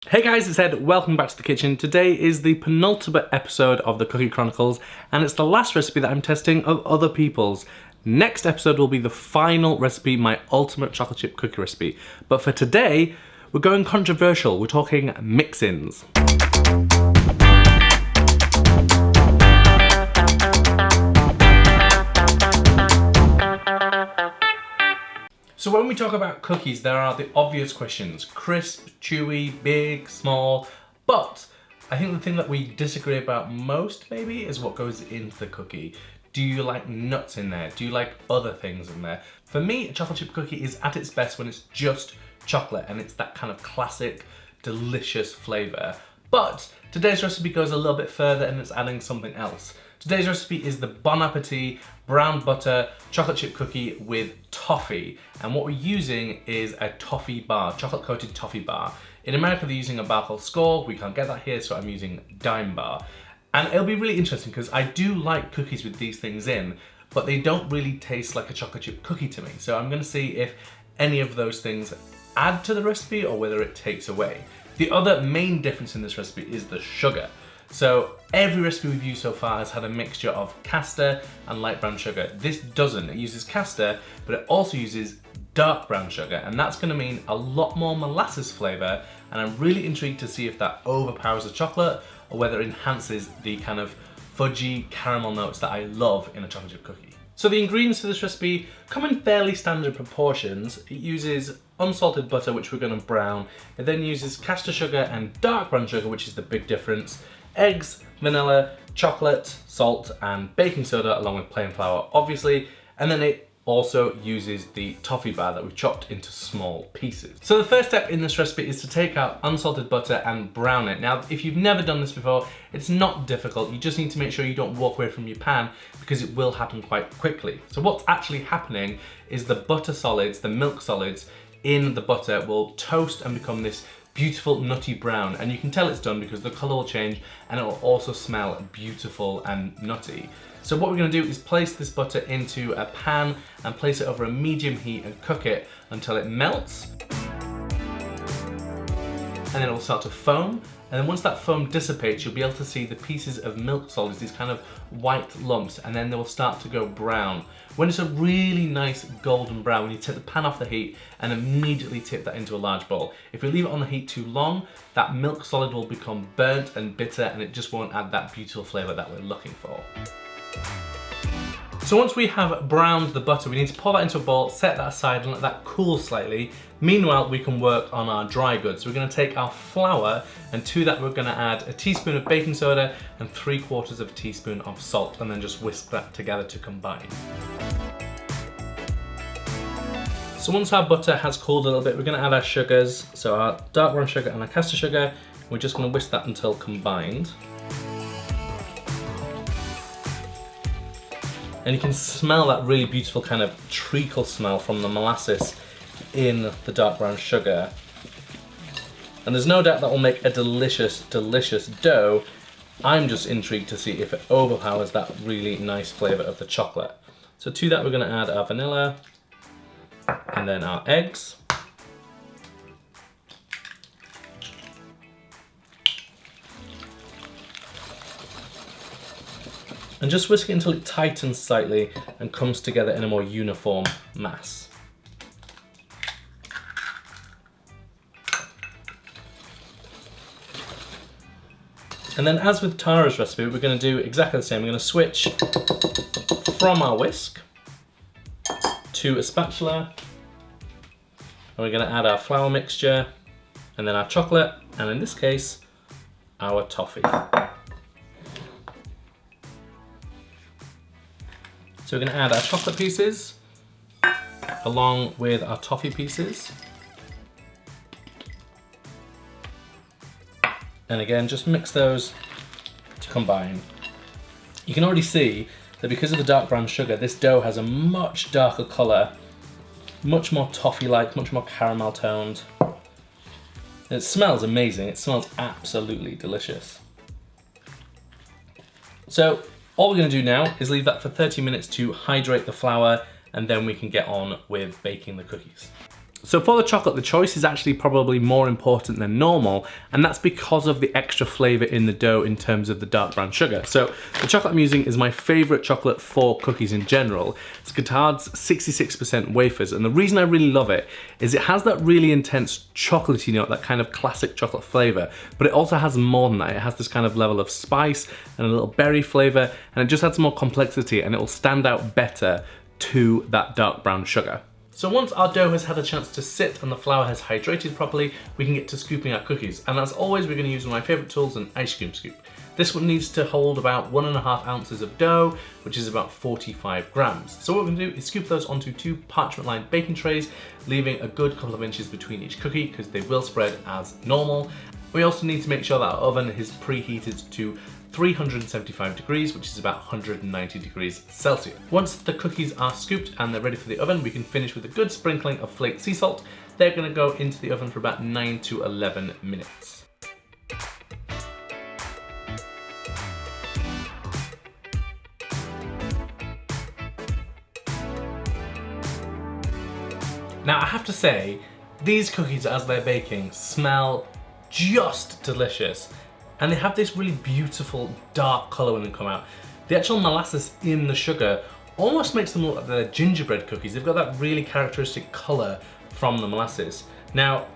Hey guys, it's Ed, welcome back to the kitchen. Today is the penultimate episode of the Cookie Chronicles, and it's the last recipe that I'm testing of other people's. Next episode will be the final recipe, my ultimate chocolate chip cookie recipe. But for today, we're going controversial. We're talking mix-ins. So when we talk about cookies, there are the obvious questions: crisp, chewy, big, small. But I think the thing that we disagree about most maybe is what goes into the cookie. Do you like nuts in there? Do you like other things in there? For me, a chocolate chip cookie is at its best when it's just chocolate and it's that kind of classic, delicious flavor. But today's recipe goes a little bit further and it's adding something else. Today's recipe is the Bon Appetit brown butter chocolate chip cookie with toffee. And what we're using is a toffee bar, chocolate coated toffee bar. In America, they're using a bar called Score. We can't get that here, so I'm using Dime Bar. And it'll be really interesting because I do like cookies with these things in, but they don't really taste like a chocolate chip cookie to me. So I'm gonna see if any of those things add to the recipe or whether it takes away. The other main difference in this recipe is the sugar. So every recipe we've used so far has had a mixture of castor and light brown sugar. This doesn't. It uses castor, but it also uses dark brown sugar, and that's gonna mean a lot more molasses flavor, and I'm really intrigued to see if that overpowers the chocolate or whether it enhances the kind of fudgy caramel notes that I love in a chocolate chip cookie. So the ingredients for this recipe come in fairly standard proportions. It uses unsalted butter, which we're gonna brown. It then uses castor sugar and dark brown sugar, which is the big difference. Eggs, vanilla, chocolate, salt, and baking soda, along with plain flour, obviously. And then it also uses the toffee bar that we've chopped into small pieces. So the first step in this recipe is to take out unsalted butter and brown it. Now, if you've never done this before, it's not difficult. You just need to make sure you don't walk away from your pan because it will happen quite quickly. So what's actually happening is the butter solids, the milk solids in the butter will toast and become this beautiful nutty brown, and you can tell it's done because the color will change and it will also smell beautiful and nutty. So what we're going to do is place this butter into a pan and place it over a medium heat and cook it until it melts, and then it will start to foam. And then once that foam dissipates, you'll be able to see the pieces of milk solids, these kind of white lumps, and then they will start to go brown. When it's a really nice golden brown, when you take the pan off the heat and immediately tip that into a large bowl. If we leave it on the heat too long, that milk solid will become burnt and bitter, and it just won't add that beautiful flavor that we're looking for. So once we have browned the butter, we need to pour that into a bowl, set that aside and let that cool slightly. Meanwhile, we can work on our dry goods. So we're gonna take our flour, and to that we're gonna add a teaspoon of baking soda and 3/4 of a teaspoon of salt, and then just whisk that together to combine. So once our butter has cooled a little bit, we're gonna add our sugars. So our dark brown sugar and our castor sugar. We're just gonna whisk that until combined. And you can smell that really beautiful kind of treacle smell from the molasses in the dark brown sugar. And there's no doubt that will make a delicious, delicious dough. I'm just intrigued to see if it overpowers that really nice flavor of the chocolate. So to that we're gonna add our vanilla and then our eggs. And just whisk it until it tightens slightly and comes together in a more uniform mass. And then, as with Tara's recipe, we're going to do exactly the same. We're going to switch from our whisk to a spatula, and we're going to add our flour mixture, and then our chocolate, and in this case, our toffee. So we're going to add our chocolate pieces along with our toffee pieces. And again, just mix those to combine. You can already see that because of the dark brown sugar, this dough has a much darker color, much more toffee-like, much more caramel toned. And it smells amazing. It smells absolutely delicious. So all we're going to do now is leave that for 30 minutes to hydrate the flour, and then we can get on with baking the cookies. So for the chocolate, the choice is actually probably more important than normal, and that's because of the extra flavor in the dough in terms of the dark brown sugar. So the chocolate I'm using is my favorite chocolate for cookies in general. It's Guittard's 66% wafers, and the reason I really love it is it has that really intense chocolatey note, that kind of classic chocolate flavor, but it also has more than that. It has this kind of level of spice and a little berry flavor, and it just adds more complexity, and it will stand out better to that dark brown sugar. So once our dough has had a chance to sit and the flour has hydrated properly, we can get to scooping our cookies. And as always, we're going to use one of my favorite tools, an ice cream scoop. This one needs to hold about 1.5 ounces of dough, which is about 45 grams. So what we're going to do is scoop those onto 2 parchment-lined baking trays, leaving a good couple of inches between each cookie because they will spread as normal. We also need to make sure that our oven is preheated to 375 degrees, which is about 190 degrees Celsius. Once the cookies are scooped and they're ready for the oven, we can finish with a good sprinkling of flaked sea salt. They're going to go into the oven for about 9 to 11 minutes. Now I have to say, these cookies as they're baking smell just delicious. And they have this really beautiful dark colour when they come out. The actual molasses in the sugar almost makes them look like they're gingerbread cookies. They've got that really characteristic colour from the molasses. Now,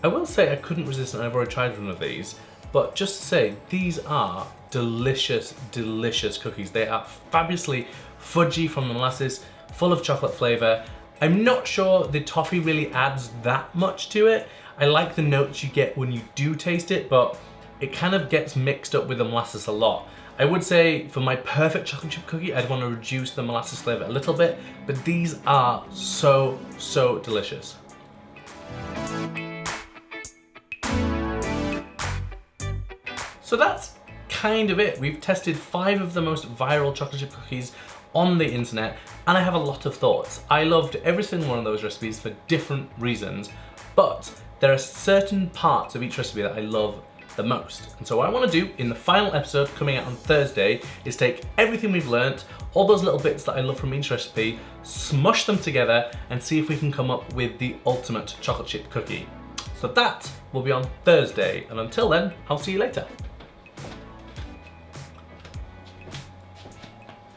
I will say I couldn't resist, and I've already tried one of these, but just to say, these are delicious, delicious cookies. They are fabulously fudgy from the molasses, full of chocolate flavour. I'm not sure the toffee really adds that much to it. I like the notes you get when you do taste it, but it kind of gets mixed up with the molasses a lot. I would say for my perfect chocolate chip cookie, I'd want to reduce the molasses flavor a little bit, but these are so, so delicious. So that's kind of it. We've tested 5 of the most viral chocolate chip cookies on the internet, and I have a lot of thoughts. I loved every single one of those recipes for different reasons, but there are certain parts of each recipe that I love the most. And so what I want to do in the final episode coming out on Thursday is take everything we've learnt, all those little bits that I love from each recipe, smush them together and see if we can come up with the ultimate chocolate chip cookie. So that will be on Thursday, and until then, I'll see you later.